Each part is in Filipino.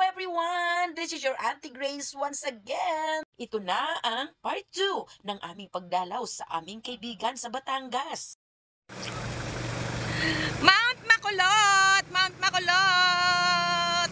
everyone! This is your Auntie Grace once again. Ito na ang part 2 ng aming pagdalaw sa aming kaibigan sa Batangas. Mount Makulot! Mount Makulot!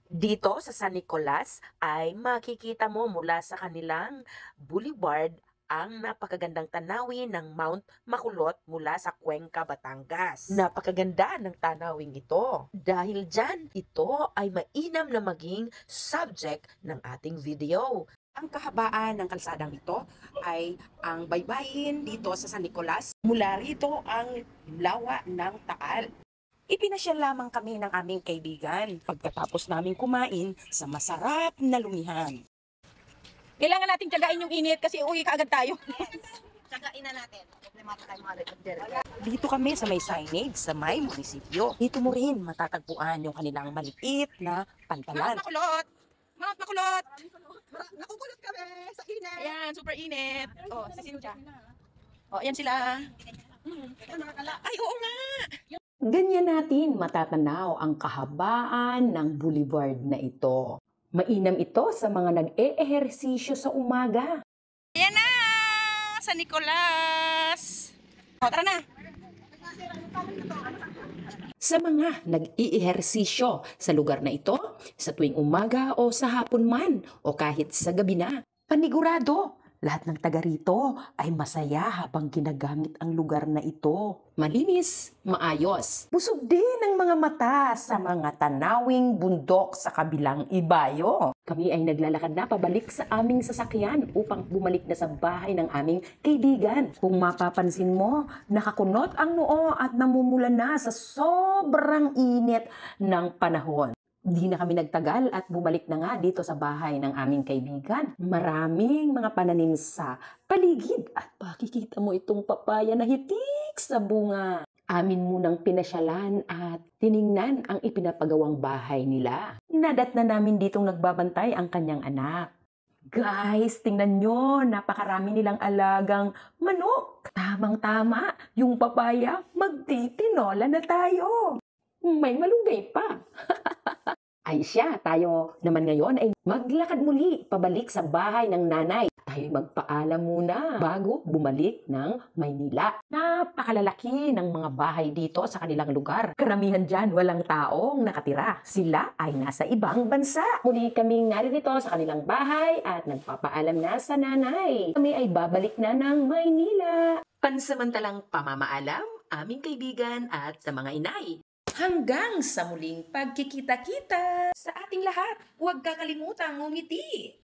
Dito sa San Nicolas ay makikita mo mula sa kanilang boulevard ang napakagandang tanawin ng Mount Makulot mula sa Cuenca, Batangas. Napakaganda ng tanawin ito. Dahil dyan, ito ay mainam na maging subject ng ating video. Ang kahabaan ng kalsadang ito ay ang baybayin dito sa San Nicolas. Mula rito ang lawa ng Taal. Ipinasyal lamang kami ng aming kaibigan pagkatapos namin kumain sa masarap na lumihan. Kailangan nating tiyagain yung init kasi uwi kaagad tayo. Tsagain na natin. Problematic tayo mga recorder. Dito kami sa may signage sa may munisipyo. Dito mo rin matatagpuan yung kanilang maliit na pantalan. Mount Makulot! Mount Makulot! Nakukulot kami sa init. Ayan, super init. Oh, si Cynthia. Oh, ayan sila. Ay, oo nga! Ganyan natin matatanaw ang kahabaan ng boulevard na ito. Mainam ito sa mga nag-e-ehersisyo sa umaga. Ayan na! San Nicolas! Oh, tara na! Sa mga nag-i-ehersisyo sa lugar na ito, sa tuwing umaga o sa hapon man, o kahit sa gabi na, panigurado, lahat ng taga rito ay masaya habang ginagamit ang lugar na ito. Malinis, maayos. Busog din ang mga mata sa mga tanawing bundok sa kabilang ibayo. Kami ay naglalakad na pabalik sa aming sasakyan upang bumalik na sa bahay ng aming kaibigan. Kung mapapansin mo, nakakunot ang noo at namumula na sa sobrang init ng panahon. Di na kami nagtagal at bumalik na nga dito sa bahay ng aming kaibigan. Maraming mga pananim sa paligid at makikita mo itong papaya na hitik sa bunga. Amin munang pinasyalan at tiningnan ang ipinapagawang bahay nila. Nadat na namin ditong nagbabantay ang kanyang anak. Guys, tingnan nyo, napakarami nilang alagang manok. Tamang-tama, yung papaya, magtitinola na tayo. May malunggay pa. Ay siya, tayo naman ngayon ay maglakad muli pabalik sa bahay ng nanay. Tayo magpaalam muna bago bumalik ng Maynila. Napakalalaki ng mga bahay dito sa kanilang lugar. Karamihan dyan walang taong nakatira. Sila ay nasa ibang bansa. Muli kaming narito sa kanilang bahay at nagpapaalam na sa nanay. Kami ay babalik na ng Maynila. Pansamantalang pamamaalam, aming kaibigan at sa mga inay. Hanggang sa muling pagkikita-kita sa ating lahat, huwag kakalimutang ngumiti.